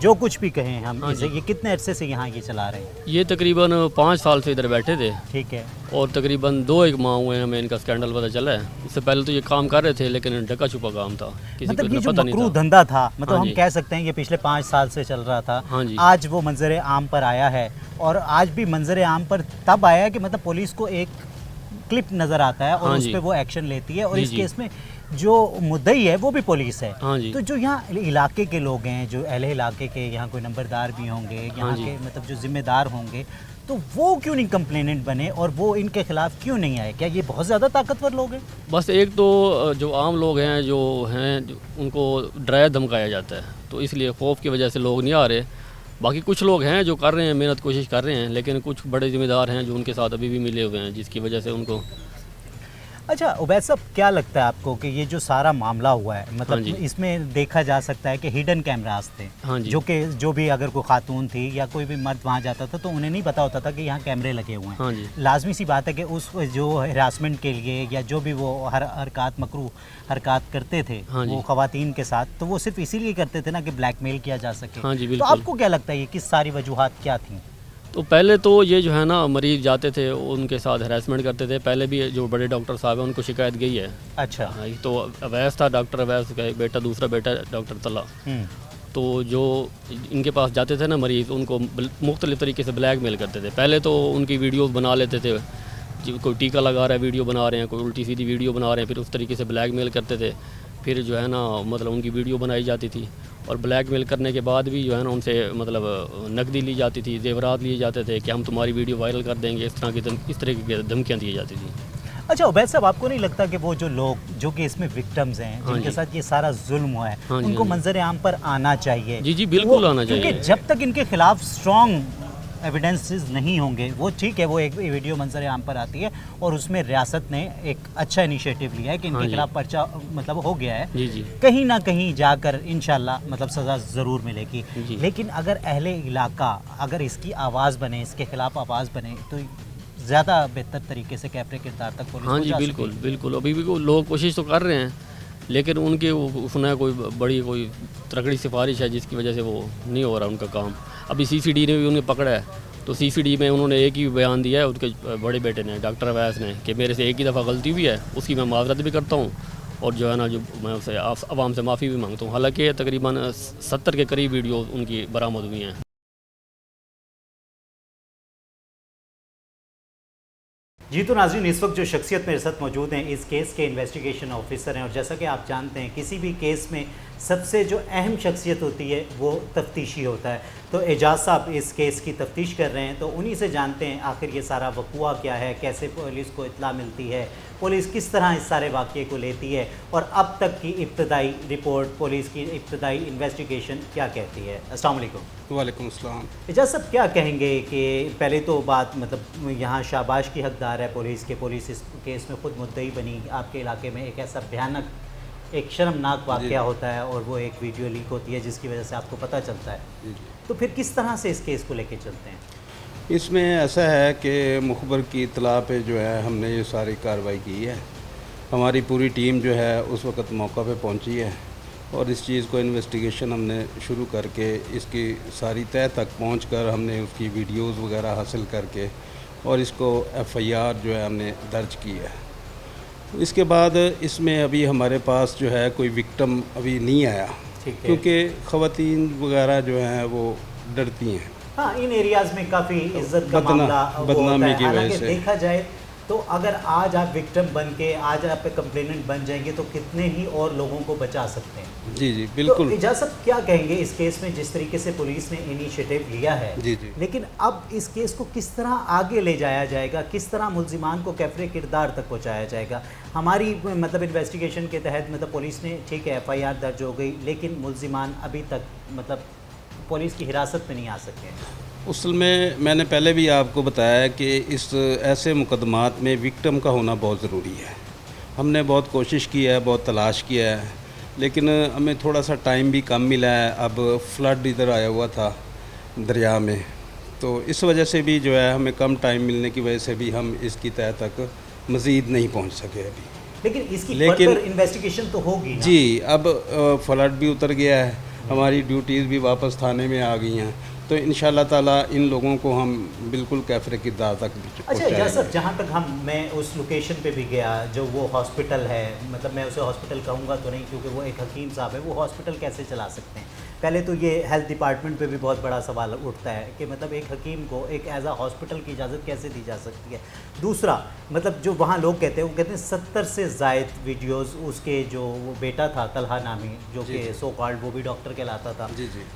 جو کچھ بھی کہیں ہم اسے، یہ کتنے عرصے سے یہاں یہ چلا رہے ہیں؟ یہ تقریباً 5 سال سے ادھر بیٹھے تھے، ٹھیک ہے، اور تقریباً 2-1 ماہ ہوئے ہیں ہمیں ان کا اسکینڈل پتہ چلا ہے۔ اس سے پہلے تو یہ کام کر رہے تھے لیکن ڈھکا چھپا کام تھا، کسی کو مطلب یہ اتنا جو پتہ نہیں مکروہ تھا۔ دھندا تھا، مطلب ہاں ہم جی۔ کہہ سکتے ہیں یہ پچھلے 5 سال سے چل رہا تھا، ہاں جی۔ آج وہ منظر عام پر آیا ہے، اور آج بھی منظر عام پر تب آیا ہے کہ مطلب پولیس کو ایک کلپ نظر آتا ہے اور ہاں اس جی۔ پہ وہ ایکشن لیتی ہے، اور جی اس جی۔ کیس میں جو مدعی ہے وہ بھی پولیس ہے۔ ہاں جی۔ تو جو یہاں علاقے کے لوگ ہیں، جو اہل علاقے کے، یہاں کوئی نمبردار بھی ہوں گے، یہاں جی۔ کے مطلب جو ذمہ دار ہوں گے، تو وہ کیوں نہیں کمپلیننٹ بنے اور وہ ان کے خلاف کیوں نہیں آئے؟ کیا یہ بہت زیادہ طاقتور لوگ ہیں؟ بس ایک تو جو عام لوگ ہیں جو ان کو ڈرایا دھمکایا جاتا ہے، تو اس لیے خوف کی وجہ سے لوگ نہیں آ رہے۔ باقی کچھ لوگ ہیں جو کر رہے ہیں، محنت کوشش کر رہے ہیں، لیکن کچھ بڑے ذمہ دار ہیں جو ان کے ساتھ ابھی بھی ملے ہوئے ہیں، جس کی وجہ سے ان کو۔ اچھا عبید صاحب، کیا لگتا ہے آپ کو کہ یہ جو سارا معاملہ ہوا ہے، مطلب ہاں جی۔ اس میں دیکھا جا سکتا ہے کہ ہڈن کیمراز تھے، ہاں جی۔ جو کہ جو بھی اگر کوئی خاتون تھی یا کوئی بھی مرد وہاں جاتا تھا تو انہیں نہیں پتا ہوتا تھا کہ یہاں کیمرے لگے ہوئے ہیں۔ ہاں جی۔ لازمی سی بات ہے کہ اس جو ہراسمنٹ کے لیے یا جو بھی وہ حرکات مکروہ حرکات کرتے تھے ہاں جی۔ وہ خواتین کے ساتھ، تو وہ صرف اسی لیے کرتے تھے نا کہ بلیک میل کیا جا سکے۔ ہاں جی، تو بالکل۔ آپ کو کیا لگتا ہے یہ کس ساری وجوہات کیا تھیں؟ تو پہلے تو یہ جو ہے نا مریض جاتے تھے ان کے ساتھ ہراسمنٹ کرتے تھے، پہلے بھی جو بڑے ڈاکٹر صاحب ہیں ان کو شکایت گئی ہے۔ اچھا۔ ایک تو اویس تھا، ڈاکٹر اویس کا بیٹا، دوسرا بیٹا ڈاکٹر طلحہ۔ تو جو ان کے پاس جاتے تھے نا مریض، ان کو مختلف طریقے سے بلیک میل کرتے تھے۔ پہلے تو ان کی ویڈیوز بنا لیتے تھے، کوئی ٹیکہ لگا رہا ہے ویڈیو بنا رہے ہیں، کوئی الٹی سیدھی ویڈیو بنا رہے ہیں، پھر اس طریقے سے بلیک میل کرتے تھے۔ پھر جو ہے نا مطلب ان کی ویڈیو بنائی جاتی تھی، اور بلیک میل کرنے کے بعد بھی جو ہے نا ان سے مطلب نقدی لی جاتی تھی، زیورات لیے جاتے تھے کہ ہم تمہاری ویڈیو وائرل کر دیں گے، اس طرح کی دھمکیاں دی جاتی تھیں۔ اچھا عبید صاحب، آپ کو نہیں لگتا کہ وہ جو لوگ جو کہ اس میں وکٹمز ہیں، ہاں جن کے جی۔ ساتھ یہ سارا ظلم ہوا ہے، ہاں جی، ان کو ہاں جی۔ منظر عام پر آنا چاہیے؟ جی جی، بالکل آنا چاہیے، کیونکہ جب تک ان کے خلاف اسٹرانگ ایویڈنسز نہیں ہوں گے، وہ ٹھیک ہے وہ ایک ویڈیو منظر عام پر آتی ہے اور اس میں ریاست نے ایک اچھا انیشیٹو لیا ہے کہ ان کے خلاف پرچہ مطلب ہو گیا ہے، جی جی، کہیں نہ کہیں جا کر انشاءاللہ مطلب سزا ضرور ملے گی۔ جی۔ لیکن اگر اہل علاقہ اگر اس کی آواز بنے، اس کے خلاف آواز بنے، تو زیادہ بہتر طریقے سے کیپرے کردار تک پولیس ہاں جی، پہنچا بالکل سکے۔ بالکل۔ ابھی بھی لوگ کوشش تو کر رہے ہیں، لیکن ان کی سنا کوئی بڑی کوئی تگڑی سفارش ہے جس کی وجہ سے وہ نہیں ہو رہا ان کا کام۔ ابھی سی سی ڈی نے بھی انہیں پکڑا ہے، تو سی سی ڈی میں انہوں نے ایک ہی بیان دیا ہے ان کے بڑے بیٹے نے، ڈاکٹر اویس نے، کہ میرے سے ایک ہی دفعہ غلطی ہوئی ہے، اس کی میں معذرت بھی کرتا ہوں، اور جو ہے نا جو میں اسے عوام سے معافی بھی مانگتا ہوں۔ حالانکہ تقریباً 70 کے قریب ویڈیو ان کی برآمد ہوئی ہیں۔ جی تو ناظرین، اس وقت جو شخصیت میرے ساتھ موجود ہیں اس کیس کے انویسٹیگیشن آفیسر ہیں، اور جیسا کہ آپ جانتے ہیں کسی بھی کیس میں سب سے جو اہم شخصیت ہوتی ہے وہ تفتیشی ہوتا ہے۔ تو اعجاز صاحب اس کیس کی تفتیش کر رہے ہیں، تو انہی سے جانتے ہیں آخر یہ سارا وقوع کیا ہے، کیسے پولیس کو اطلاع ملتی ہے، پولیس کس طرح اس سارے واقعے کو لیتی ہے، اور اب تک کی ابتدائی رپورٹ، پولیس کی ابتدائی انویسٹیگیشن کیا کہتی ہے۔ السلام علیکم۔ وعلیکم السلام۔ اعجاز صاحب، کیا کہیں گے کہ پہلے تو بات مطلب یہاں شاباش کی حقدار ہے پولیس کے، پولیس اس کیس میں خود مدعی بنی، آپ کے علاقے میں ایک ایسا بھیانک ایک شرمناک واقعہ ہوتا ہے اور وہ ایک ویڈیو لیک ہوتی ہے جس کی وجہ سے آپ کو پتہ چلتا ہے، تو پھر کس طرح سے اس کیس کو لے کے چلتے ہیں؟ اس میں ایسا ہے کہ مخبر کی اطلاع پہ جو ہے ہم نے یہ ساری کارروائی کی ہے۔ ہماری پوری ٹیم جو ہے اس وقت موقع پہ پہنچی ہے، اور اس چیز کو انویسٹیگیشن ہم نے شروع کر کے اس کی ساری تہہ تک پہنچ کر ہم نے اس کی ویڈیوز وغیرہ حاصل کر کے اور اس کو ایف آئی آر جو ہے ہم نے درج کی ہے۔ اس کے بعد اس میں ابھی ہمارے پاس جو ہے کوئی وکٹم ابھی نہیں آیا، کیونکہ خواتین وغیرہ جو ہیں وہ ڈرتی ہیں۔ ہاں، ان ایریاز میں کافی عزت کا معاملہ بدنامی کی وجہ سے دیکھا جائے تو اگر آج آپ وکٹم بن کے آج آپ کمپلیننٹ بن جائیں گے تو کتنے ہی اور لوگوں کو بچا سکتے ہیں۔ جی جی بالکل۔ اعجاز صاحب، کیا کہیں گے اس کیس میں جس طریقے سے پولیس نے انیشیٹو لیا ہے، جی جی، لیکن اب اس کیس کو کس طرح آگے لے جایا جائے گا، کس طرح ملزمان کو کیفرے کردار تک پہنچایا جائے گا؟ ہماری مطلب انویسٹیگیشن کے تحت مطلب پولیس نے ٹھیک ہے ایف آئی آر درج ہو گئی، لیکن ملزمان ابھی تک مطلب پولیس کی حراست میں نہیں آ سکے۔ اصل میں نے پہلے بھی آپ کو بتایا ہے کہ اس ایسے مقدمات میں وکٹم کا ہونا بہت ضروری ہے۔ ہم نے بہت کوشش کی ہے، بہت تلاش کیا ہے، لیکن ہمیں تھوڑا سا ٹائم بھی کم ملا ہے۔ اب فلڈ ادھر آیا ہوا تھا دریا میں، تو اس وجہ سے بھی جو ہے ہمیں کم ٹائم ملنے کی وجہ سے بھی ہم اس کی تہہ تک مزید نہیں پہنچ سکے ابھی۔ لیکن اس کی فردر انویسٹیگیشن تو ہوگی نا؟ جی، اب فلڈ بھی اتر گیا ہے، ہماری ڈیوٹیز بھی واپس تھانے میں آ گئی ہیں، تو انشاءاللہ تعالیٰ ان لوگوں کو ہم بالکل کیفر کردار تک اچھا پہنچائیں یاسر، گے۔ جہاں تک میں اس لوکیشن پہ بھی گیا جو وہ ہاسپٹل ہے، مطلب میں اسے ہاسپٹل کہوں گا تو نہیں کیونکہ وہ ایک حکیم صاحب ہے، وہ ہاسپٹل کیسے چلا سکتے ہیں؟ پہلے تو یہ ہیلتھ ڈپارٹمنٹ پہ بھی بہت بڑا سوال اٹھتا ہے کہ مطلب ایک حکیم کو ایک ایز اے ہاسپٹل کی اجازت کیسے دی جا سکتی ہے؟ دوسرا مطلب جو وہاں لوگ کہتے ہیں، وہ کہتے ہیں 70 سے زائد ویڈیوز اس کے جو وہ بیٹا تھا طلحہ نامی جو کہ سو کالڈ وہ بھی ڈاکٹر کہلاتا تھا،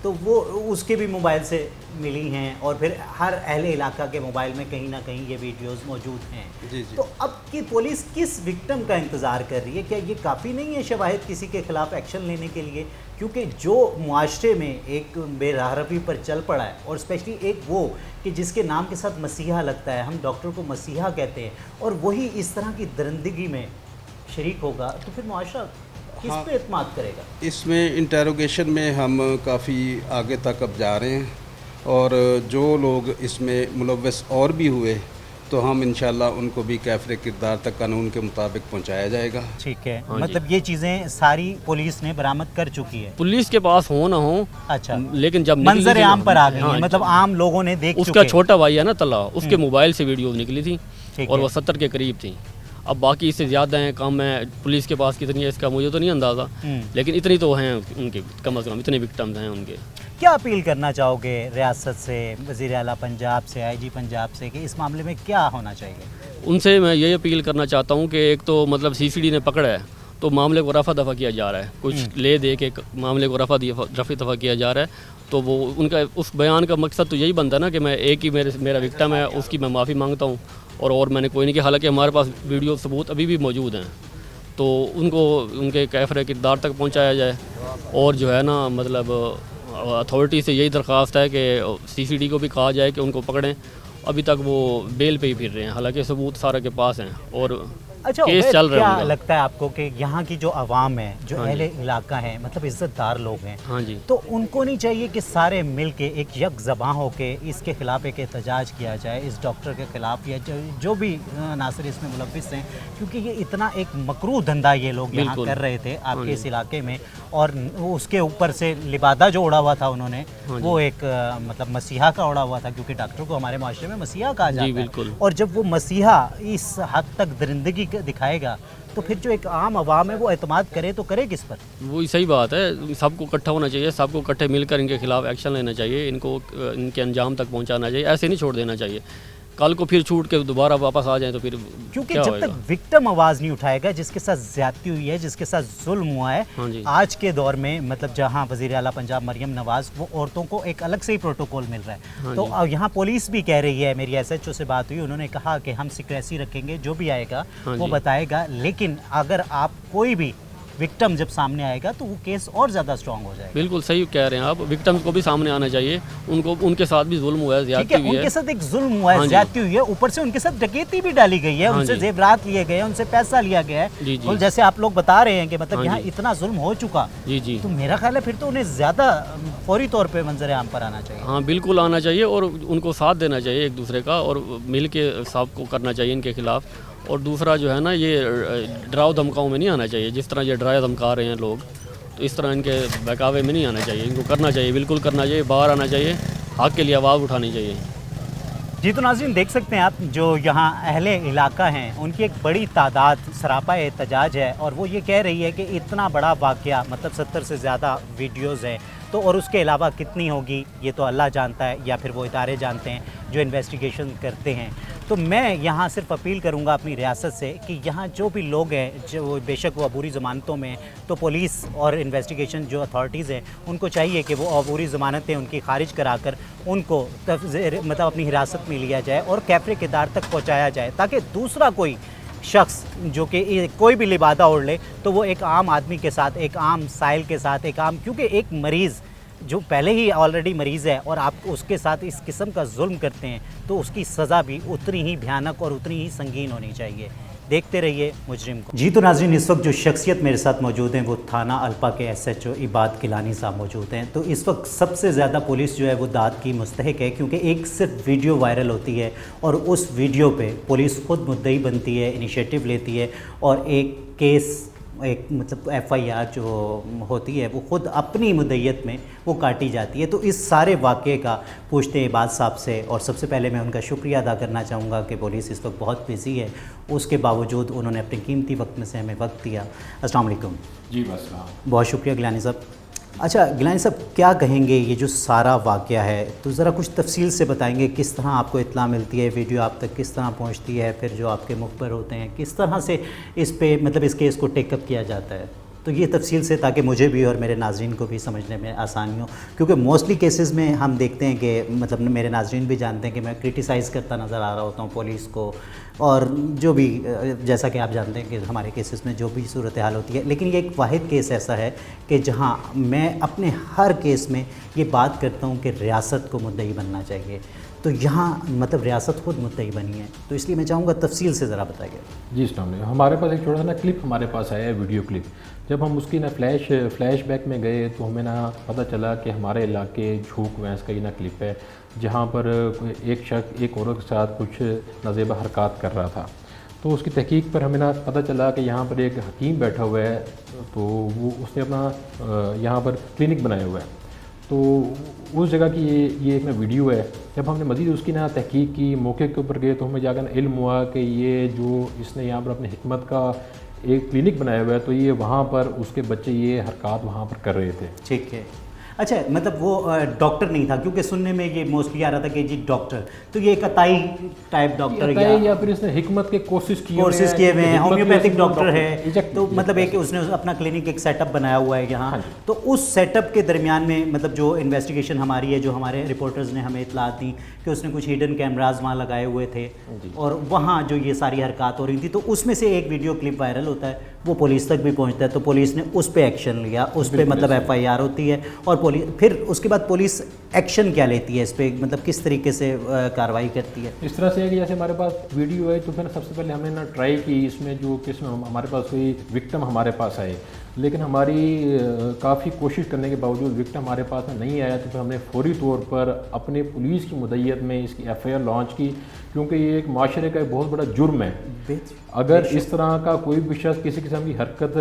تو وہ اس کے بھی موبائل سے ملی ہیں، اور پھر ہر اہل علاقہ کے موبائل میں کہیں نہ کہیں یہ ویڈیوز موجود ہیں۔ تو اب کی پولیس کس وکٹم کا انتظار کر رہی ہے؟ کیا یہ کافی نہیں ہے شواہد کسی کے خلاف ایکشن لینے کے لیے؟ کیونکہ جو معاشرے میں ایک بے راہروی پر چل پڑا ہے، اور اسپیشلی ایک وہ کہ جس کے نام کے ساتھ مسیحا لگتا ہے، ہم ڈاکٹر کو مسیحا کہتے ہیں، اور وہی اس طرح کی درندگی میں شریک ہوگا، تو پھر معاشرہ کس پہ اعتماد کرے گا؟ اس میں انٹیروگیشن میں ہم کافی آگے تک اب جا رہے ہیں، اور جو لوگ اس میں ملوث اور بھی ہوئے تو ہم انشاءاللہ ان کو بھی کیفر کردار تک قانون کے مطابق پہنچایا جائے گا۔ ٹھیک ہے، مطلب یہ چیزیں ساری پولیس نے برآمد کر چکی ہے؟ پولیس کے پاس ہو نہ ہو، اچھا، لیکن جب منظر عام پر آ گئی ہیں، مطلب عام لوگوں نے دیکھ اس چکے کا چھوٹا بھائی ہے نا طلحہ، اس کے موبائل سے ویڈیوز نکلی تھی اور وہ 70 کے قریب تھیں۔ اب باقی اس سے زیادہ ہیں کم ہیں، پولیس کے پاس کتنی ہے اس کا مجھے تو نہیں اندازہ، لیکن اتنی تو ہیں ان کے، کم از کم اتنے وکٹمز ہیں ان کے۔ کیا اپیل کرنا چاہو گے ریاست سے، وزیر اعلیٰ پنجاب سے، آئی جی پنجاب سے، کہ اس معاملے میں کیا ہونا چاہیے؟ ان سے میں یہ اپیل کرنا چاہتا ہوں کہ ایک تو مطلب CCD نے پکڑا ہے تو معاملے کو رفع دفع کیا جا رہا ہے، کچھ لے دے کے معاملے کو رفع دفع کیا جا رہا ہے، تو وہ ان کا اس بیان کا مقصد تو یہی بنتا ہے نا کہ میں ایک ہی میرا وکٹم ہے، اس کی میں معافی مانگتا ہوں، اور میں نے کوئی نہیں کیا، حالانکہ ہمارے پاس ویڈیو ثبوت ابھی بھی موجود ہیں، تو ان کو ان کے کیفر کردار تک پہنچایا جائے، اور جو ہے نا مطلب اتھارٹی سے یہی درخواست ہے کہ CCD کو بھی کہا جائے کہ ان کو پکڑیں، ابھی تک وہ بیل پہ ہی پھر رہے ہیں، حالانکہ ثبوت سارے کے پاس ہیں اور اچھا کیس چل رہا ہے کیا ان کا۔ لگتا ہے آپ کو کہ یہاں کی جو عوام ہے، جو اہل علاقہ ہیں، مطلب عزت دار لوگ ہیں، ہاں جی، تو ان کو نہیں چاہیے کہ سارے مل کے ایک یک زباں ہو کے اس کے خلاف ایک احتجاج کیا جائے، اس ڈاکٹر کے خلاف، یا جو بھی عناصر اس میں ملوث ہیں، کیونکہ یہ اتنا ایک مکروہ دھندا یہ لوگ یہاں کر رہے تھے آپ کے اس علاقے میں، اور اس کے اوپر سے لبادہ جو اڑا ہوا تھا انہوں نے، وہ ایک مطلب مسیحا کا اڑا ہوا تھا، کیونکہ ڈاکٹر کو ہمارے معاشرے میں مسیحا کہا جاتا ہے، اور جب وہ مسیحا اس حد تک درندگی دکھائے گا تو پھر جو ایک عام عوام ہے وہ اعتماد کرے تو کرے کس پر؟ وہی صحیح بات ہے، سب کو اکٹھا ہونا چاہیے، سب کو اکٹھے مل کر ان کے خلاف ایکشن لینا چاہیے، ان کو ان کے انجام تک پہنچانا چاہیے، ایسے نہیں چھوڑ دینا چاہیے، کل کو پھر چھوٹ کے دوبارہ واپس آ جائیں تو پھر کیونکہ کیا جب ہوئے گا؟ تک وکٹم آواز نہیں اٹھائے گا، جس کے ساتھ زیادتی ہوئی ہے، جس کے ساتھ ظلم ہوا ہے، آج کے دور میں مطلب جہاں وزیر اعلیٰ پنجاب مریم نواز، وہ عورتوں کو ایک الگ سے ہی پروٹوکول مل رہا ہے، تو یہاں پولیس بھی کہہ رہی ہے، میری SHO سے بات ہوئی، انہوں نے کہا کہ ہم سیکریسی رکھیں گے، جو بھی آئے گا وہ بتائے گا، لیکن اگر آپ کوئی بھی وکٹم جب سامنے آئے گا تو وہ کیس اور زیادہ اسٹرانگ ہو جائے گا۔ بالکل صحیح کہہ رہے ہیں آپ، وکٹمز کو بھی سامنے آنا چاہیے، ان کو ان کے ساتھ بھی ظلم ہوا ہے، زیادتی ہوئی ہے، ان کے ساتھ ایک ظلم ہوا ہے، زیادتی ہوئی ہے، اوپر سے ان کے ساتھ ڈکیتی بھی ڈالی گئی ہے، ان سے زیورات لیے گئے ہیں، ان سے پیسہ لیا گیا ہے، اور جیسے آپ لوگ بتا رہے ہیں کہ مطلب یہاں اتنا ظلم ہو چکا، تو میرا خیال ہے پھر تو انہیں زیادہ فوری طور پہ منظر عام پر آنا چاہیے۔ ہاں بالکل آنا چاہیے، اور ان کو ساتھ دینا چاہیے ایک دوسرے کا، اور مل کے سب کو کرنا چاہیے ان کے خلاف، اور دوسرا جو ہے نا یہ ڈراؤ دھمکاؤں میں نہیں آنا چاہیے، جس طرح یہ ڈرایا دھمکا رہے ہیں لوگ، تو اس طرح ان کے بہکاوے میں نہیں آنا چاہیے، ان کو کرنا چاہیے، بالکل کرنا چاہیے، باہر آنا چاہیے، حق کے لیے آواز اٹھانی چاہیے۔ جی تو ناظرین دیکھ سکتے ہیں آپ، جو یہاں اہل علاقہ ہیں ان کی ایک بڑی تعداد سراپا احتجاج ہے، اور وہ یہ کہہ رہی ہے کہ اتنا بڑا واقعہ، مطلب 70 سے زیادہ ویڈیوز ہیں، تو اور اس کے علاوہ کتنی ہوگی یہ تو اللہ جانتا ہے، یا پھر وہ ادارے جانتے ہیں جو انویسٹیگیشن کرتے ہیں۔ تو میں یہاں صرف اپیل کروں گا اپنی ریاست سے کہ یہاں جو بھی لوگ ہیں، جو بے شک وہ عبوری ضمانتوں میں، تو پولیس اور انویسٹیگیشن جو اتھارٹیز ہیں ان کو چاہیے کہ وہ عبوری ضمانتیں ان کی خارج کرا کر ان کو مطلب اپنی حراست میں لیا جائے اور کیفر کردار تک پہنچایا جائے، تاکہ دوسرا کوئی شخص جو کہ کوئی بھی لبادہ اوڑھ لے تو وہ ایک عام آدمی کے ساتھ، ایک عام سائل کے ساتھ، ایک عام، کیونکہ ایک مریض جو پہلے ہی آلریڈی مریض ہے اور آپ اس کے ساتھ اس قسم کا ظلم کرتے ہیں تو اس کی سزا بھی اتنی ہی بھیانک اور اتنی ہی سنگین ہونی چاہیے۔ دیکھتے رہیے مجرم کو۔ جی تو ناظرین، اس وقت جو شخصیت میرے ساتھ موجود ہیں وہ تھانہ الپا کے SHO عباد کیلانی صاحب موجود ہیں۔ تو اس وقت سب سے زیادہ پولیس جو ہے وہ داد کی مستحق ہے، کیونکہ ایک صرف ویڈیو وائرل ہوتی ہے اور اس ویڈیو پہ پولیس خود مدعی بنتی ہے، انیشیٹو لیتی ہے اور ایک کیس ایک مطلب FIR جو ہوتی ہے وہ خود اپنی مدعیت میں وہ کاٹی جاتی ہے. تو اس سارے واقعے کا پوچھتے ہیں عباد صاحب سے, اور سب سے پہلے میں ان کا شکریہ ادا کرنا چاہوں گا کہ پولیس اس وقت بہت بزی ہے, اس کے باوجود انہوں نے اپنے قیمتی وقت میں سے ہمیں وقت دیا. السلام علیکم. جی بس بہت شکریہ گیلانی صاحب. اچھا گیلانی صاحب, کیا کہیں گے یہ جو سارا واقعہ ہے, تو ذرا کچھ تفصیل سے بتائیں گے کس طرح آپ کو اطلاع ملتی ہے, ویڈیو آپ تک کس طرح پہنچتی ہے, پھر جو آپ کے مخبر ہوتے ہیں کس طرح سے اس پہ مطلب اس کیس کو ٹیک اپ کیا جاتا ہے, تو یہ تفصیل سے تاکہ مجھے بھی اور میرے ناظرین کو بھی سمجھنے میں آسانی ہو, کیونکہ موسٹلی کیسز میں ہم دیکھتے ہیں کہ مطلب میرے ناظرین بھی جانتے ہیں کہ میں کرٹیسائز کرتا نظر آ رہا ہوتا ہوں پولیس کو, اور جو بھی جیسا کہ آپ جانتے ہیں کہ ہمارے کیسز میں جو بھی صورتحال ہوتی ہے, لیکن یہ ایک واحد کیس ایسا ہے کہ جہاں میں اپنے ہر کیس میں یہ بات کرتا ہوں کہ ریاست کو مدعی بننا چاہیے, تو یہاں مطلب ریاست خود مدعی بنی ہے, تو اس لیے میں چاہوں گا تفصیل سے ذرا بتائیے. جی السلام علیکم. ہمارے پاس ایک چھوٹا سا نا کلپ ہمارے پاس آیا ہے, ویڈیو کلپ. جب ہم اس کی نا فلیش بیک میں گئے تو ہمیں نا پتہ چلا کہ ہمارے علاقے جھوک وینس کا یہ نا کلپ ہے, جہاں پر ایک شخص ایک عورت کے ساتھ کچھ نازیبہ حرکات کر رہا تھا. تو اس کی تحقیق پر ہمیں نا پتہ چلا کہ یہاں پر ایک حکیم بیٹھا ہوا ہے, تو وہ اس نے اپنا یہاں پر کلینک بنایا ہوا ہے. تو اس جگہ کی یہ ایک نا ویڈیو ہے. جب ہم نے مزید اس کی نا تحقیق کی, موقع کے اوپر گئے, تو ہمیں جا کر علم ہوا کہ یہ جو اس نے یہاں پر اپنے حکمت کا ایک کلینک بنایا ہوا ہے, تو یہ وہاں پر اس کے بچے یہ حرکات وہاں پر کر رہے تھے. ٹھیک ہے. اچھا مطلب وہ ڈاکٹر نہیں تھا, کیونکہ سننے میں یہ موسٹلی آ رہا تھا کہ جی ڈاکٹر, تو یہ ایک عطائی ٹائپ ڈاکٹر یا پھر اس نے حکمت کے کورسز کیے ہوئے ہیں, ہومیوپیتھک ڈاکٹر ہے, تو مطلب ایک اس نے اپنا کلینک ایک سیٹ اپ بنایا ہوا ہے یہاں. تو اس سیٹ اپ کے درمیان میں مطلب جو انویسٹیگیشن ہماری ہے, جو ہمارے رپورٹرز نے ہمیں اطلاعات دی کہ اس نے کچھ ہڈن کیمراز وہاں لگائے ہوئے تھے, اور وہاں جو یہ ساری حرکات ہو رہی تھی, تو اس میں سے ایک ویڈیو کلپ وائرل ہوتا ہے, وہ پولیس تک بھی پہنچتا ہے. تو پولیس نے اس پہ ایکشن لیا, اس پہ مطلب FIR ہوتی ہے, اور پھر اس کے بعد پولیس ایکشن کیا لیتی ہے اس پہ, مطلب کس طریقے سے کارروائی کرتی ہے؟ اس طرح سے ہے کہ جیسے ہمارے پاس ویڈیو ہے, تو پھر سب سے پہلے ہم نے نا ٹرائی کی اس میں جو قسم ہمارے پاس کوئی وکٹم ہمارے پاس آئے, لیکن ہماری کافی کوشش کرنے کے باوجود وکٹم ہمارے پاس میں نہیں آیا. تو پھر ہم نے فوری طور پر اپنے پولیس کی مدعیت میں اس کی FIR لانچ کی, کیونکہ یہ ایک معاشرے کا ایک بہت بڑا جرم ہے. اگر اس طرح کا کوئی بھی شخص کسی قسم کی حرکت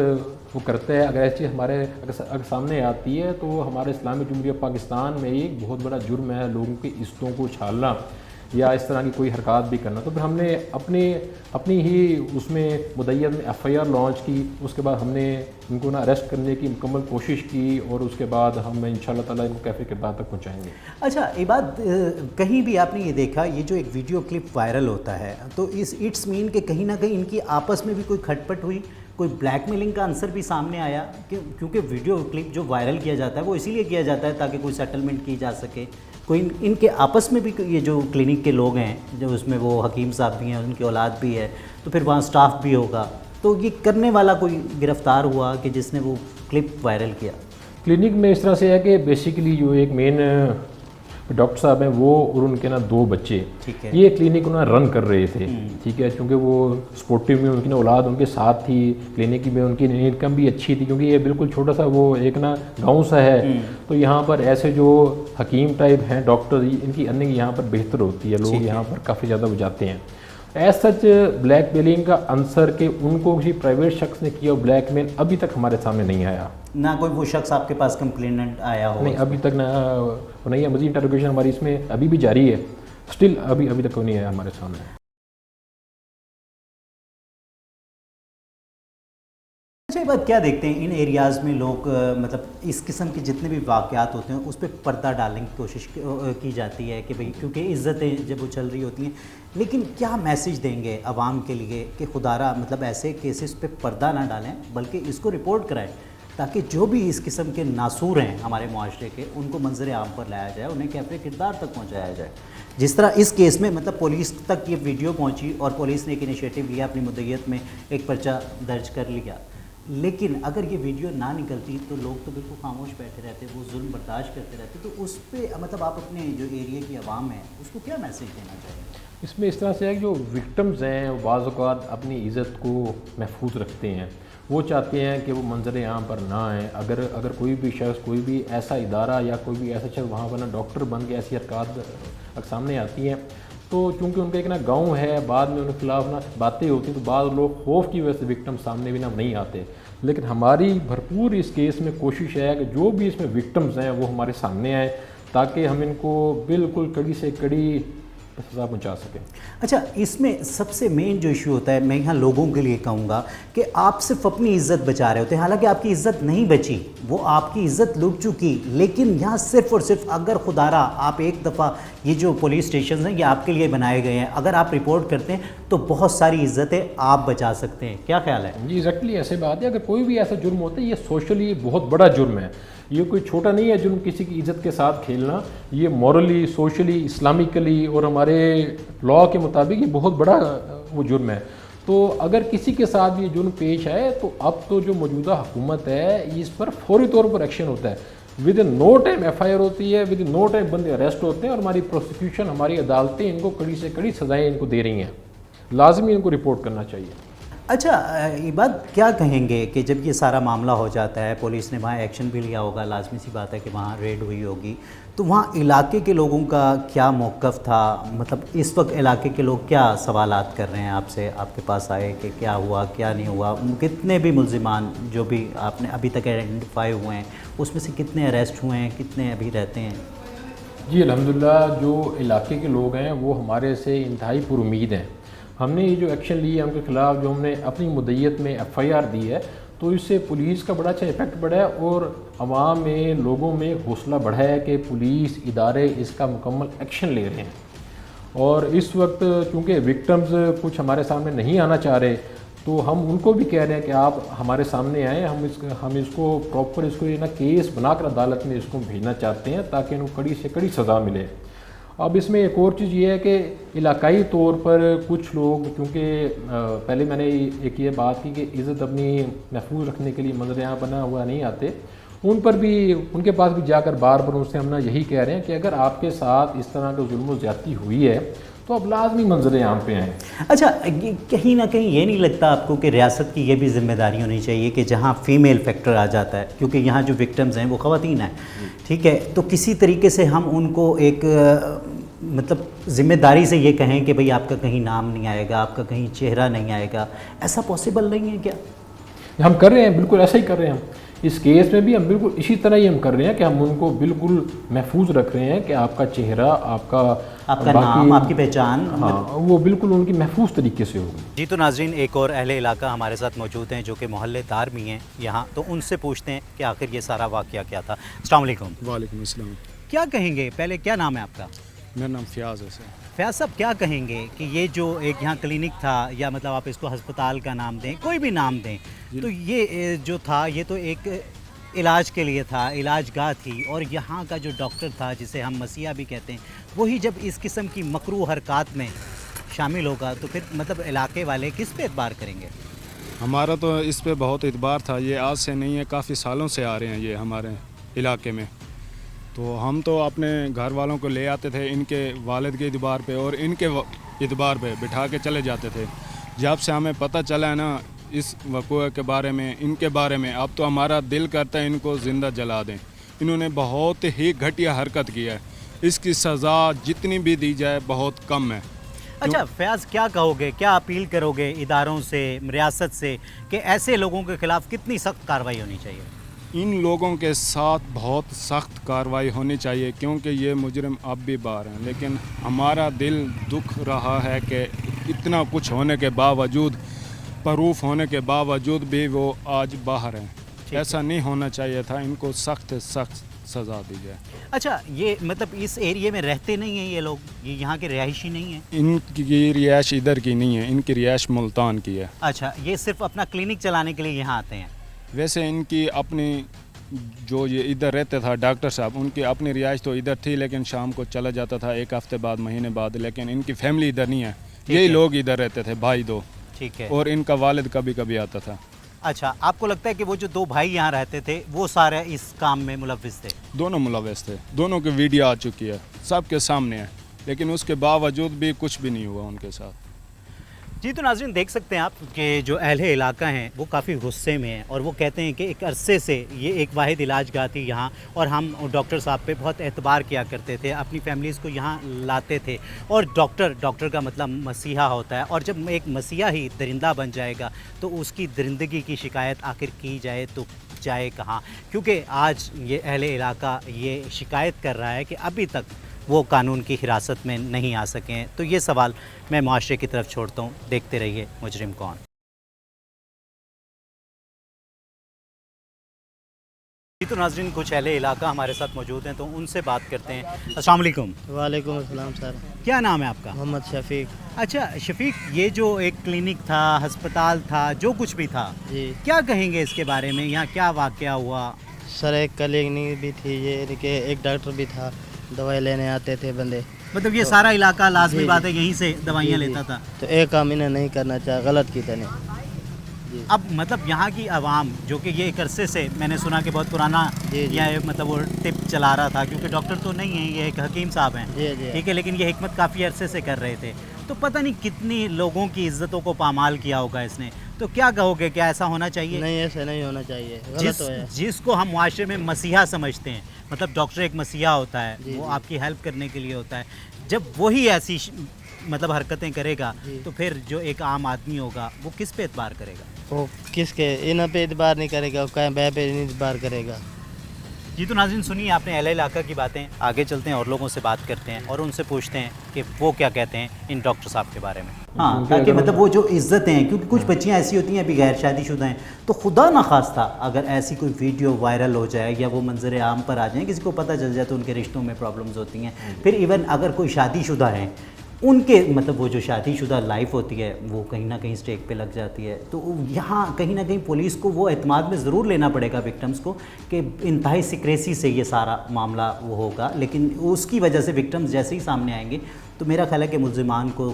وہ کرتا ہے, اگر ایسی چیز ہمارے اگر سامنے آتی ہے, تو ہمارے اسلامی جمہوریہ پاکستان میں ایک بہت بڑا جرم ہے لوگوں کی عزتوں کو چھالنا یا اس طرح کی کوئی حرکات بھی کرنا. تو پھر ہم نے اپنی ہی اس میں مدعیت میں FIR لانچ کی. اس کے بعد ہم نے ان کو نا اریسٹ کرنے کی مکمل کوشش کی, اور اس کے بعد ہم انشاءاللہ تعالیٰ ان کو کیفے کردار تک پہنچائیں گے. اچھا عباد, کہیں بھی آپ نے یہ دیکھا یہ جو ایک ویڈیو کلپ وائرل ہوتا ہے, تو اٹس مین کہ کہیں نہ کہیں ان کی آپس میں بھی کوئی کھٹ پٹ ہوئی, کوئی بلیک میلنگ کا عنصر بھی سامنے آیا, کیونکہ ویڈیو کلپ جو وائرل کیا جاتا ہے وہ اسی لیے کیا جاتا ہے تاکہ کوئی سیٹلمنٹ کی جا سکے. کوئی ان کے آپس میں بھی یہ جو کلینک کے لوگ ہیں, جو اس میں وہ حکیم صاحب بھی ہیں, ان کی اولاد بھی ہے, تو پھر وہاں سٹاف بھی ہوگا, تو یہ کرنے والا کوئی گرفتار ہوا کہ جس نے وہ کلپ وائرل کیا؟ کلینک میں اس طرح سے ہے کہ بیسیکلی جو ایک مین ڈاکٹر صاحب ہیں وہ اور ان کے نا 2 بچے یہ کلینک انہوں نے رن کر رہے تھے. ٹھیک ہے, چونکہ وہ سپورٹیو میں ان کی اولاد ان کے ساتھ تھی, کلینک میں ان کی انکم بھی اچھی تھی, کیونکہ یہ بالکل چھوٹا سا وہ ایک نا گاؤں سا ہے. تو یہاں پر ایسے جو حکیم ٹائپ ہیں ڈاکٹر, ان کی ارننگ یہاں پر بہتر ہوتی ہے, لوگ یہاں پر کافی زیادہ وہ جاتے ہیں. ایز سچ بلیک میلنگ کا عنصر کہ ان کو کسی پرائیویٹ شخص نے کیا بلیک میل ابھی تک ہمارے سامنے نہیں آیا. نہ کوئی وہ شخص آپ کے پاس کمپلیننٹ آیا ہو؟ نہیں, ابھی تک نہ نہیں ہے. مزید انٹروگیشن ہماری اس میں ابھی بھی جاری ہے, اسٹل ابھی تک نہیں آیا ہمارے سامنے. اچھا یہ بات کیا دیکھتے ہیں ان ایریاز میں لوگ, مطلب اس قسم کے جتنے بھی واقعات ہوتے ہیں اس پہ پردہ ڈالنے کی کوشش کی جاتی ہے کہ بھئی کیونکہ عزتیں جب وہ چل رہی ہوتی ہیں, لیکن کیا میسیج دیں گے عوام کے لیے کہ خدا را مطلب ایسے کیسز پہ پردہ نہ ڈالیں بلکہ اس کو رپورٹ کرائیں, تاکہ جو بھی اس قسم کے ناسور ہیں ہمارے معاشرے کے ان کو منظر عام پر لایا جائے, انہیں کیفے کردار تک پہنچایا جائے. جس طرح اس کیس میں مطلب پولیس تک یہ ویڈیو پہنچی اور پولیس نے ایک انیشیٹو لیا, اپنی مدعیت میں ایک پرچہ درج کر لیا, لیکن اگر یہ ویڈیو نہ نکلتی تو لوگ تو بالکل خاموش بیٹھے رہتے, وہ ظلم برداشت کرتے رہتے. تو اس پہ مطلب آپ اپنے جو ایریا کی عوام ہے اس کو کیا میسیج دینا چاہیں؟ اس میں اس طرح سے ہے کہ جو وکٹمز ہیں وہ بعض اوقات اپنی عزت کو محفوظ رکھتے ہیں, وہ چاہتے ہیں کہ وہ منظر عام پر نہ آئیں. اگر کوئی بھی شخص, کوئی بھی ایسا ادارہ یا کوئی بھی ایسا شخص وہاں پر نا ڈاکٹر بن کے ایسی حرکات سامنے آتی ہیں, تو چونکہ ان کا ایک نا گاؤں ہے, بعد میں ان کے خلاف نا باتیں ہوتی ہیں, تو بعض لوگ خوف کی وجہ سے وکٹم سامنے بھی نا نہیں آتے. لیکن ہماری بھرپور اس کیس میں کوشش ہے کہ جو بھی اس میں وکٹمز ہیں وہ ہمارے سامنے آئیں, تاکہ ہم ان کو بالکل کڑی سے کڑی سزا پہنچا سکیں. اچھا, اس میں سب سے مین جو ایشو ہوتا ہے, میں یہاں لوگوں کے لیے کہوں گا کہ آپ صرف اپنی عزت بچا رہے ہوتے ہیں, حالانکہ آپ کی عزت نہیں بچی, وہ آپ کی عزت لٹ چکی, لیکن یہاں صرف اور صرف اگر خدارہ آپ ایک دفعہ یہ جو پولیس اسٹیشنز ہیں یہ آپ کے لیے بنائے گئے ہیں, اگر آپ رپورٹ کرتے ہیں تو بہت ساری عزتیں آپ بچا سکتے ہیں. کیا خیال ہے؟ جی ایگزیکٹلی ایسے بات ہے. اگر کوئی بھی ایسا جرم ہوتا ہے یہ سوشلی بہت بڑا جرم ہے, یہ کوئی چھوٹا نہیں ہے جرم کسی کی عزت کے ساتھ کھیلنا. یہ مورلی, سوشلی, اسلامکلی اور ہمارے لاء کے مطابق یہ بہت بڑا وہ جرم ہے. تو اگر کسی کے ساتھ یہ جرم پیش آئے تو اب تو جو موجودہ حکومت ہے اس پر فوری طور پر ایکشن ہوتا ہے. Within no time F I R ہوتی ہے, ود ان نو ٹائم بندے اریسٹ ہوتے ہیں, اور ہماری پروسیکیوشن, ہماری عدالتیں ان کو کڑی سے کڑی سزائیں ان کو دے رہی ہیں. لازمی ان کو رپورٹ کرنا چاہیے. اچھا, یہ بات کیا کہیں گے کہ جب یہ سارا معاملہ ہو جاتا ہے, پولیس نے وہاں ایکشن بھی لیا ہوگا, لازمی سی بات ہے کہ وہاں ریڈ ہوئی ہوگی, تو وہاں علاقے کے لوگوں کا کیا موقف تھا؟ مطلب اس وقت علاقے کے لوگ کیا سوالات کر رہے ہیں آپ سے, آپ کے پاس آئے کہ کیا ہوا کیا نہیں ہوا, کتنے بھی ملزمان جو بھی آپ نے ابھی تک آئیڈینٹیفائی ہوئے ہیں اس میں سے کتنے اریسٹ ہوئے ہیں, کتنے ابھی رہتے ہیں؟ جی الحمدللہ, جو علاقے کے لوگ ہیں وہ ہمارے سے انتہائی پر امید ہیں. ہم نے یہ جو ایکشن لی ہے ان کے خلاف, جو ہم نے اپنی مدعیت میں ایف آئی آر دی ہے, تو اس سے پولیس کا بڑا اچھا ایفیکٹ بڑھا ہے, اور عوام میں, لوگوں میں حوصلہ بڑھا ہے کہ پولیس ادارے اس کا مکمل ایکشن لے رہے ہیں. اور اس وقت چونکہ وکٹمز کچھ ہمارے سامنے نہیں آنا چاہ رہے, تو ہم ان کو بھی کہہ رہے ہیں کہ آپ ہمارے سامنے آئیں, ہم اس کو پراپر اس کو یہ نا کیس بنا کر عدالت میں اس کو بھیجنا چاہتے ہیں تاکہ ان کو کڑی سے کڑی سزا ملے. اب اس میں ایک اور چیز یہ ہے کہ علاقائی طور پر کچھ لوگ, کیونکہ پہلے میں نے ایک یہ بات کی کہ عزت اپنی محفوظ رکھنے کے لیے منظر عام بنا ہوا نہیں آتے, ان پر بھی, ان کے پاس بھی جا کر بار بار ان سے ہم یہی کہہ رہے ہیں کہ اگر آپ کے ساتھ اس طرح کا ظلم و زیادتی ہوئی ہے تو اب لازمی منظر عام پہ آئیں. اچھا, کہیں نہ کہیں یہ نہیں لگتا آپ کو کہ ریاست کی یہ بھی ذمہ داری ہونی چاہیے کہ جہاں فیمیل فیکٹر آ جاتا ہے, کیونکہ یہاں جو وکٹمز ہیں وہ خواتین ہیں, ٹھیک ہے, تو کسی طریقے سے ہم ان کو ایک مطلب ذمہ داری سے یہ کہیں کہ بھئی آپ کا کہیں نام نہیں آئے گا, آپ کا کہیں چہرہ نہیں آئے گا, ایسا پاسبل نہیں ہے کیا؟ ہم کر رہے ہیں, بالکل ایسا ہی کر رہے ہیں. ہم اس کیس میں بھی ہم بالکل اسی طرح ہی ہم کر رہے ہیں کہ ہم ان کو بالکل محفوظ رکھ رہے ہیں کہ آپ کا چہرہ, آپ کا نام, آپ کی پہچان, ہاں, وہ بالکل ان کی محفوظ طریقے سے ہوگی. جی تو ناظرین, ایک اور اہل علاقہ ہمارے ساتھ موجود ہیں جو کہ محلے دار بھی ہیں یہاں, تو ان سے پوچھتے ہیں کہ آخر یہ سارا واقعہ کیا تھا. السلام علیکم. وعلیکم السلام. کیا کہیں گے, پہلے کیا نام ہے آپ کا؟ میرا نام فیاض ہے سر. فیاض صاحب, کیا کہیں گے کہ یہ جو ایک یہاں کلینک تھا, یا مطلب آپ اس کو ہسپتال کا نام دیں, کوئی بھی نام دیں, تو یہ جو تھا یہ تو ایک علاج کے لیے تھا, علاج گاہ تھی, اور یہاں کا جو ڈاکٹر تھا جسے ہم مسیحا بھی کہتے ہیں, وہی جب اس قسم کی مکروہ حرکات میں شامل ہوگا تو پھر مطلب علاقے والے کس پہ اعتبار کریں گے؟ ہمارا تو اس پہ بہت اعتبار تھا, یہ آج سے نہیں ہے, کافی سالوں سے آ رہے ہیں یہ ہمارے علاقے میں. تو ہم تو اپنے گھر والوں کو لے آتے تھے ان کے والد کے اعتبار پہ اور ان کے اعتبار پہ بٹھا کے چلے جاتے تھے. جب سے ہمیں پتہ چلا ہے نا اس وقوع کے بارے میں, ان کے بارے میں, اب تو ہمارا دل کرتا ہے ان کو زندہ جلا دیں. انہوں نے بہت ہی گھٹیا حرکت کی ہے, اس کی سزا جتنی بھی دی جائے بہت کم ہے. اچھا فیاض, کیا کہو گے, کیا اپیل کرو گے اداروں سے, ریاست سے, کہ ایسے لوگوں کے خلاف کتنی سخت کارروائی ہونی چاہیے؟ ان لوگوں کے ساتھ بہت سخت کارروائی ہونی چاہیے, کیونکہ یہ مجرم اب بھی باہر ہیں, لیکن ہمارا دل دکھ رہا ہے کہ اتنا کچھ ہونے کے باوجود, پروف ہونے کے باوجود بھی وہ آج باہر ہیں. ایسا نہیں ہونا چاہیے تھا, ان کو سخت سخت سزا دی جائے. اچھا, یہ مطلب اس ایریے میں رہتے نہیں ہیں یہ لوگ, یہ یہاں کے رہائشی نہیں ہیں؟ ان کی رہائش ادھر کی نہیں ہے, ان کی رہائش ملتان کی ہے. اچھا, یہ صرف اپنا کلینک چلانے کے لیے یہاں آتے ہیں؟ ویسے ان کی اپنی, جو یہ ادھر رہتا تھا ڈاکٹر صاحب, ان کی اپنی رہائش تو ادھر تھی, لیکن شام کو چلا جاتا تھا ایک ہفتے بعد, مہینے بعد, لیکن ان کی فیملی ادھر نہیں ہے. یہی لوگ ادھر رہتے تھے, بھائی دو, ٹھیک ہے, اور ان کا والد کبھی کبھی آتا تھا. اچھا, آپ کو لگتا ہے کہ وہ جو دو بھائی یہاں رہتے تھے وہ سارے اس کام میں ملوث تھے؟ دونوں ملوث تھے, دونوں کی ویڈیو آ چکی ہے, سب کے سامنے ہے, لیکن اس کے باوجود بھی کچھ بھی نہیں ہوا ان کے ساتھ. جی تو ناظرین دیکھ سکتے ہیں آپ کہ جو اہل علاقہ ہیں وہ کافی غصے میں ہیں اور وہ کہتے ہیں کہ ایک عرصے سے یہ ایک واحد علاج گاہ تھی یہاں اور ہم ڈاکٹر صاحب پہ بہت اعتبار کیا کرتے تھے، اپنی فیملیز کو یہاں لاتے تھے، اور ڈاکٹر کا مطلب مسیحا ہوتا ہے، اور جب ایک مسیحا ہی درندہ بن جائے گا تو اس کی درندگی کی شکایت آخر کی جائے تو جائے کہاں؟ کیونکہ آج یہ اہل علاقہ یہ شکایت کر رہا ہے کہ ابھی تک وہ قانون کی حراست میں نہیں آ سکے ہیں۔ تو یہ سوال میں معاشرے کی طرف چھوڑتا ہوں، دیکھتے رہیے مجرم کون۔ جی تو ناظرین کچھ اہل علاقہ ہمارے ساتھ موجود ہیں تو ان سے بات کرتے ہیں۔ السلام علیکم۔ وعلیکم السلام سر، کیا نام ہے آپ کا؟ محمد شفیق۔ اچھا شفیق، یہ جو ایک کلینک تھا، ہسپتال تھا، جو کچھ بھی تھا، جی کیا کہیں گے اس کے بارے میں؟ یہاں کیا واقعہ ہوا؟ سر ایک کلینک بھی تھی، یہ کہ ایک ڈاکٹر بھی تھا، دوائی لینے آتے تھے بندے، مطلب یہ سارا علاقہ لازمی جی، بات ہے یہیں سے دوائیاں جی، لیتا تھا؟ تو ایک کام انہیں نہیں کرنا چاہا، غلط کی تنے۔ اب مطلب یہاں کی عوام جو کہ یہ ایک عرصے سے میں نے سنا کہ بہت پرانا جی، جی، یہ مطلب وہ ٹپ چلا رہا تھا، کیونکہ ڈاکٹر تو نہیں ہیں، یہ ایک حکیم صاحب ہیں، جی جی ٹھیک ہے، لیکن یہ حکمت کافی عرصے سے کر رہے تھے، تو پتہ نہیں کتنی لوگوں کی عزتوں کو پامال کیا ہوگا اس نے، تو کیا کہو گے، کیا ایسا ہونا چاہیے؟ نہیں، ایسے نہیں ہونا چاہیے، غلط ہوا ہے۔ جس کو ہم معاشرے میں مسیحا سمجھتے ہیں، مطلب ڈاکٹر ایک مسیحا ہوتا ہے، جی، وہ جی، آپ کی ہیلپ کرنے کے لیے ہوتا ہے، جب وہی ایسی مطلب حرکتیں کرے گا جی، تو پھر جو ایک عام آدمی ہوگا وہ کس پہ اعتبار کرے گا؟ وہ کس کے انہیں پہ اعتبار نہیں کرے گا، کہیں بے پہ نہیں اعتبار کرے گا۔ جی تو ناظرین سنیے آپ نے اہل علاقہ کی باتیں، آگے چلتے ہیں اور لوگوں سے بات کرتے ہیں اور ان سے پوچھتے ہیں کہ وہ کیا کہتے ہیں ان ڈاکٹر صاحب کے بارے میں۔ ہاں، تاکہ مطلب وہ جو عزتیں ہیں، کیونکہ کچھ بچیاں ایسی ہوتی ہیں ابھی غیر شادی شدہ ہیں، تو خدا نخواستہ اگر ایسی کوئی ویڈیو وائرل ہو جائے یا وہ منظر عام پر آ جائیں، کسی کو پتہ چل جائے تو ان کے رشتوں میں پرابلمز ہوتی ہیں۔ پھر ایون اگر کوئی شادی شدہ ہیں، ان کے مطلب وہ جو شادی شدہ لائف ہوتی ہے وہ کہیں نہ کہیں اسٹیک پہ لگ جاتی ہے، تو یہاں کہیں نہ کہیں پولیس کو وہ اعتماد میں ضرور لینا پڑے گا وکٹمز کو کہ انتہائی سیکریسی سے یہ سارا معاملہ وہ ہوگا، لیکن اس کی وجہ سے وکٹمز جیسے ہی سامنے آئیں گے تو میرا خیال ہے کہ ملزمان کو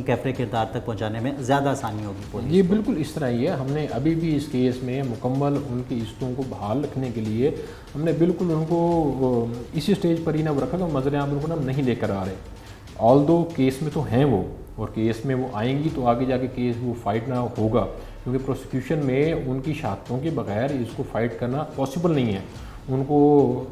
کیفرے کردار تک پہنچانے میں زیادہ آسانی ہوگی پولیس۔ یہ بالکل اس طرح ہی ہے، ہم نے ابھی بھی اس کیس میں مکمل ان کی عزتوں کو بحال رکھنے کے لیے ہم نے بالکل ان کو اسی سٹیج پر ہی نہ رکھا کہ منظر عام ان کو ہم نہیں لے کر آ رہے، آل دو کیس میں تو ہیں وہ، اور کیس میں وہ آئیں گی تو آگے جا کے کیس وہ فائٹ نہ ہوگا، کیونکہ پروسیکیوشن میں ان کی شہادتوں کے بغیر اس کو فائٹ کرنا پاسبل نہیں ہے، ان کو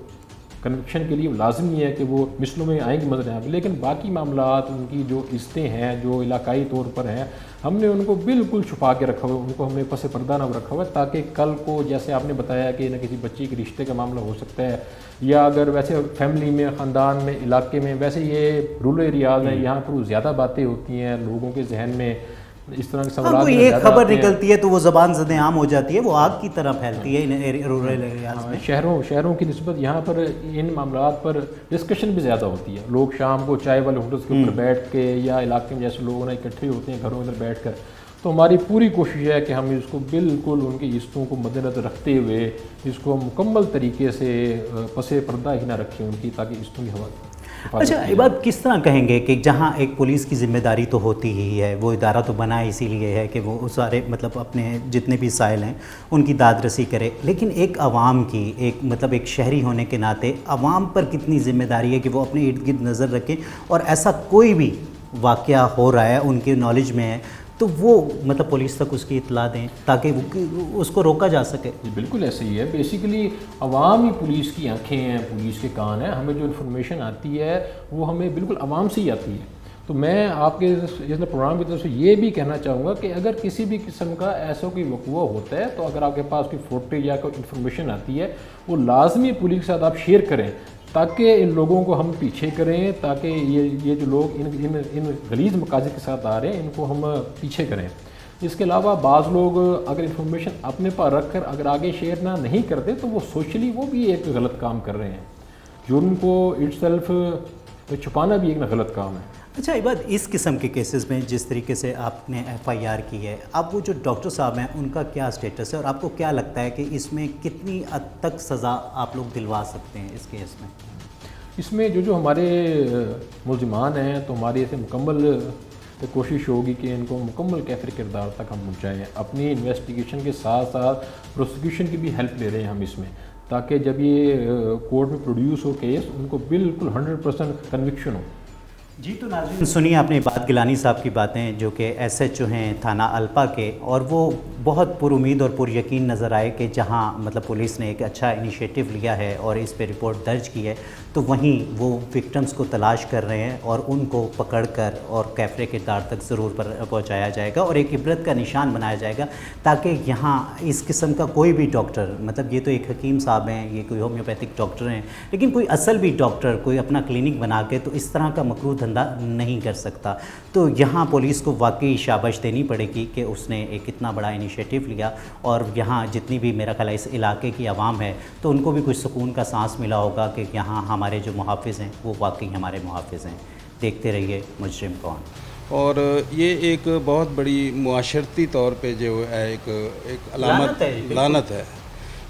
کنوکشن کے لیے لازمی ہے کہ وہ مثلوں میں آئیں گی منظر عام، لیکن باقی معاملات ان کی جو عزتیں ہیں جو علاقائی طور پر ہیں ہم نے ان کو بالکل چھپا کے رکھا ہوا ہے، ان کو ہم نے پس پردہ نہ رکھا ہوا ہے، تاکہ کل کو جیسے آپ نے بتایا کہ نہ کسی بچی کے رشتے کا معاملہ ہو سکتا ہے، یا اگر ویسے فیملی میں، خاندان میں، علاقے میں، ویسے یہ رورل ایریاز ہیں یہاں پر زیادہ باتیں ہوتی ہیں، لوگوں کے ذہن میں اس طرح کے سوالات کوئی ایک خبر نکلتی ہے تو وہ زبان زد عام ہو جاتی ہے، وہ آگ کی طرح پھیلتی ہے ان رورل ایریاز میں۔ شہروں کی نسبت یہاں پر ان معاملات پر ڈسکشن بھی زیادہ ہوتی ہے، لوگ شام کو چائے والے ہوٹلس کے اوپر بیٹھ کے یا علاقے میں جیسے لوگ اکٹھے ہوتے ہیں گھروں اندر بیٹھ کر، تو ہماری پوری کوشش ہے کہ ہم اس کو بالکل ان کی عزتوں کو مد نظر رکھتے ہوئے اس کو مکمل طریقے سے پس پردہ ہی نہ رکھیں ان کی، تاکہ عزتوں کی اچھا یہ بات کس طرح کہیں گے کہ جہاں ایک پولیس کی ذمہ داری تو ہوتی ہی ہے، وہ ادارہ تو بنا اسی لیے ہے کہ وہ سارے مطلب اپنے جتنے بھی سائل ہیں ان کی داد رسی کرے، لیکن ایک عوام کی ایک مطلب ایک شہری ہونے کے ناطے عوام پر کتنی ذمہ داری ہے کہ وہ اپنے ارد گرد نظر رکھیں، اور ایسا کوئی بھی واقعہ ہو رہا ہے ان کے نالج میں ہے تو وہ مطلب پولیس تک اس کی اطلاع دیں تاکہ اس کو روکا جا سکے۔ جی بالکل ایسے ہی ہے، بیسیکلی عوام ہی پولیس کی آنکھیں ہیں، پولیس کے کان ہیں، ہمیں جو انفارمیشن آتی ہے وہ ہمیں بالکل عوام سے ہی آتی ہے، تو میں آپ کے اس پروگرام کی طرف سے یہ بھی کہنا چاہوں گا کہ اگر کسی بھی قسم کا ایسا کوئی وقوع ہوتا ہے تو اگر آپ کے پاس کوئی فوٹیج یا کوئی انفارمیشن آتی ہے وہ لازمی پولیس کے ساتھ آپ شیئر کریں، تاکہ ان لوگوں کو ہم پیچھے کریں، تاکہ یہ جو لوگ ان غلیظ مقاصد کے ساتھ آ رہے ہیں ان کو ہم پیچھے کریں۔ اس کے علاوہ بعض لوگ اگر انفارمیشن اپنے پاس رکھ کر اگر آگے شیئر نہیں کرتے تو وہ سوشلی وہ بھی ایک غلط کام کر رہے ہیں، جرم کو اٹ سیلف چھپانا بھی ایک غلط کام ہے۔ اچھا یہ بات اس قسم کے کیسز میں جس طریقے سے آپ نے ایف آئی آر کی ہے، اب وہ جو ڈاکٹر صاحب ہیں ان کا کیا اسٹیٹس ہے اور آپ کو کیا لگتا ہے کہ اس میں کتنی حد تک سزا آپ لوگ دلوا سکتے ہیں اس کیس میں؟ اس میں جو ہمارے ملزمان ہیں تو ہماری ایسے مکمل کوشش ہوگی کہ ان کو مکمل کیفر کردار تک ہم پہنچائیں، اپنی انویسٹیگیشن کے ساتھ ساتھ پروسیکیوشن کی بھی ہیلپ لے رہے ہیں ہم اس میں، تاکہ جب یہ کورٹ میں پروڈیوس ہو کیس ان کو بالکل 100% کنوکشن ہو۔ جی تو ناظرین سنیے آپ نے بات گیلانی صاحب کی باتیں جو کہ ایس ایچ او ہیں تھانہ الپا کے، اور وہ بہت پر امید اور پر یقین نظر آئے کہ جہاں مطلب پولیس نے ایک اچھا انیشیٹو لیا ہے اور اس پہ رپورٹ درج کی ہے، تو وہیں وہ وکٹمز کو تلاش کر رہے ہیں اور ان کو پکڑ کر اور کیفرے کردار تک ضرور پہنچایا جائے گا اور ایک عبرت کا نشان بنایا جائے گا، تاکہ یہاں اس قسم کا کوئی بھی ڈاکٹر، مطلب یہ تو ایک حکیم صاحب ہیں، یہ کوئی ہومیوپیتھک ڈاکٹر ہیں، لیکن کوئی اصل بھی ڈاکٹر کوئی اپنا کلینک بنا کے تو اس طرح کا مکروہ دھندا نہیں کر سکتا۔ تو یہاں پولیس کو واقعی شاباش دینی پڑے گی کہ اس نے ایک اتنا بڑا انیشیٹو لیا، اور یہاں جتنی بھی میرا خیال ہے اس علاقے کی عوام ہے تو ان کو بھی کچھ سکون کا سانس ملا ہوگا کہ یہاں ہمارے جو محافظ ہیں وہ واقعی ہمارے محافظ ہیں۔ دیکھتے رہیے مجرم کون۔ اور یہ ایک بہت بڑی معاشرتی طور پہ جو ہے ایک علامت لعنت ہے،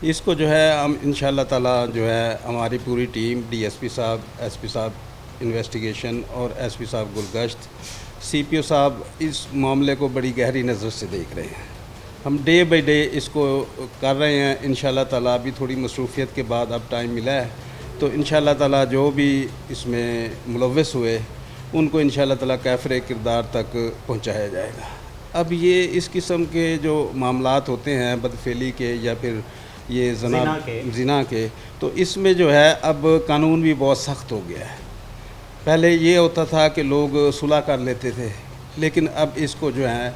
اس کو جو ہے ہم انشاءاللہ تعالی جو ہے ہماری پوری ٹیم، ڈی ایس پی صاحب، ایس پی صاحب انویسٹیگیشن اور ایس پی صاحب گلگشت، سی پی او صاحب اس معاملے کو بڑی گہری نظر سے دیکھ رہے ہیں۔ ہم ڈے بائی ڈے اس کو کر رہے ہیں انشاءاللہ تعالی۔ ابھی تھوڑی مصروفیت کے بعد اب ٹائم ملا ہے تو انشاءاللہ تعالی جو بھی اس میں ملوث ہوئے ان کو انشاءاللہ تعالی کیفر کردار تک پہنچایا جائے گا۔ اب یہ اس قسم کے جو معاملات ہوتے ہیں بدفعلی کے یا پھر یہ زنا کے، تو اس میں جو ہے اب قانون بھی بہت سخت ہو گیا ہے۔ پہلے یہ ہوتا تھا کہ لوگ صلح کر لیتے تھے، لیکن اب اس کو جو ہے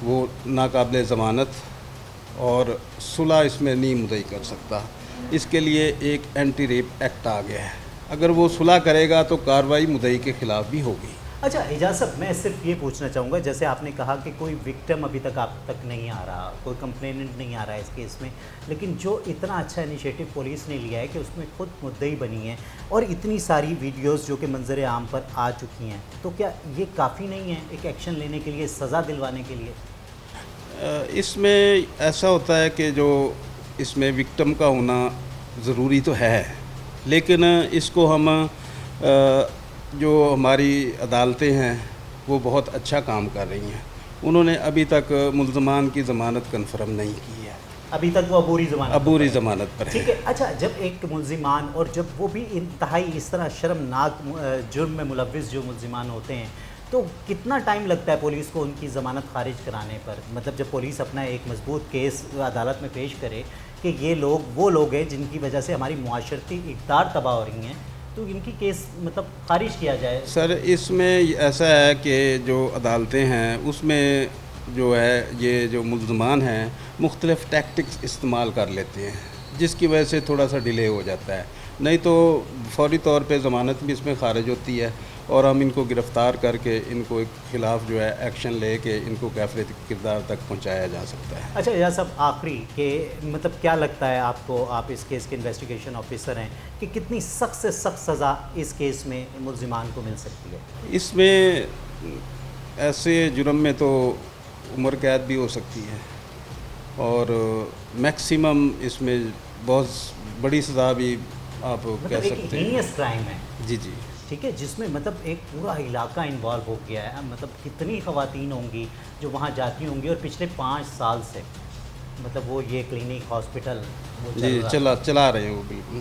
وہ ناقابل ضمانت اور صلح اس میں نہیں مدعی کر سکتا۔ اس کے لیے ایک اینٹی ریپ ایکٹ آ گیا ہے، اگر وہ صلح کرے گا تو کارروائی مدعی کے خلاف بھی ہوگی۔ اچھا اعجاز صاحب، میں صرف یہ پوچھنا چاہوں گا، جیسے آپ نے کہا کہ کوئی وکٹم ابھی تک آپ تک نہیں آ رہا، کوئی کمپلیننٹ نہیں آ رہا ہے اس کیس میں، لیکن جو اتنا اچھا انیشیٹو پولیس نے لیا ہے کہ اس میں خود مدعی بنی ہے اور اتنی ساری ویڈیوز جو کہ منظر عام پر آ چکی ہیں، تو کیا یہ کافی نہیں ہے ایک ایکشن لینے کے لیے، سزا دلوانے کے لیے؟ اس میں ایسا ہوتا ہے کہ جو اس میں وکٹم کا ہونا ضروری تو ہے، لیکن اس کو ہم جو ہماری عدالتیں ہیں وہ بہت اچھا کام کر رہی ہیں۔ انہوں نے ابھی تک ملزمان کی ضمانت کنفرم نہیں کی ہے، ابھی تک وہ عبوری ضمانت پر ہے۔ ٹھیک ہے۔ اچھا، جب ایک ملزمان اور جب وہ بھی انتہائی اس طرح شرمناک جرم میں ملوث جو ملزمان ہوتے ہیں، تو کتنا ٹائم لگتا ہے پولیس کو ان کی ضمانت خارج کرانے پر؟ مطلب جب پولیس اپنا ایک مضبوط کیس عدالت میں پیش کرے کہ یہ لوگ وہ لوگ ہیں جن کی وجہ سے ہماری معاشرتی اقدار تباہ ہو رہی ہیں، تو ان کی کیس مطلب خارج کیا جائے؟ سر اس میں ایسا ہے کہ جو عدالتیں ہیں اس میں جو ہے یہ جو ملزمان ہیں مختلف ٹیکٹکس استعمال کر لیتے ہیں، جس کی وجہ سے تھوڑا سا ڈیلے ہو جاتا ہے، نہیں تو فوری طور پہ ضمانت بھی اس میں خارج ہوتی ہے اور ہم ان کو گرفتار کر کے ان کو خلاف جو ہے ایکشن لے کے ان کو کیفر کردار تک پہنچایا جا سکتا ہے۔ اچھا یہ سب آخری کہ مطلب کیا لگتا ہے آپ کو، آپ اس کیس کے انویسٹیگیشن آفیسر ہیں، کہ کتنی سخت سے سخت سزا اس کیس میں ملزمان کو مل سکتی ہے؟ اس میں ایسے جرم میں تو عمر قید بھی ہو سکتی ہے اور میکسیمم اس میں بہت بڑی سزا بھی آپ کہہ سکتے ہیں۔ ہینیس کرائم ہے جی جی ٹھیک ہے، جس میں مطلب ایک پورا علاقہ انوالو ہو گیا ہے، مطلب کتنی خواتین ہوں گی جو وہاں جاتی ہوں گی، اور پچھلے 5 سال سے مطلب وہ یہ کلینک ہاسپٹل جی چلا رہے ہیں وہ بالکل۔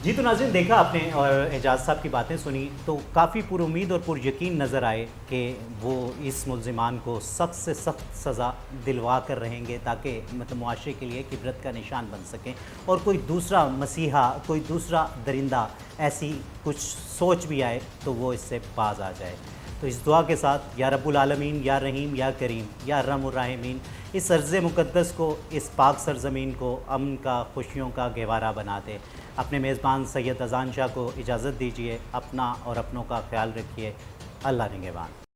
جی تو ناظرین دیکھا آپ نے اور اعجاز صاحب کی باتیں سنی تو کافی پر امید اور پر یقین نظر آئے کہ وہ اس ملزمان کو سخت سے سخت سزا دلوا کر رہیں گے، تاکہ مطلب معاشرے کے لیے عبرت کا نشان بن سکیں اور کوئی دوسرا مسیحا، کوئی دوسرا درندہ ایسی کچھ سوچ بھی آئے تو وہ اس سے باز آ جائے۔ تو اس دعا کے ساتھ یا رب العالمین، یا رحیم، یا کریم، یا ارحم الراحمین، اس ارض مقدس کو، اس پاک سرزمین کو امن کا، خوشیوں کا گہوارہ بنا دے۔ اپنے میزبان سید اذان شاہ کو اجازت دیجیے، اپنا اور اپنوں کا خیال رکھیے۔ اللہ نگہبان۔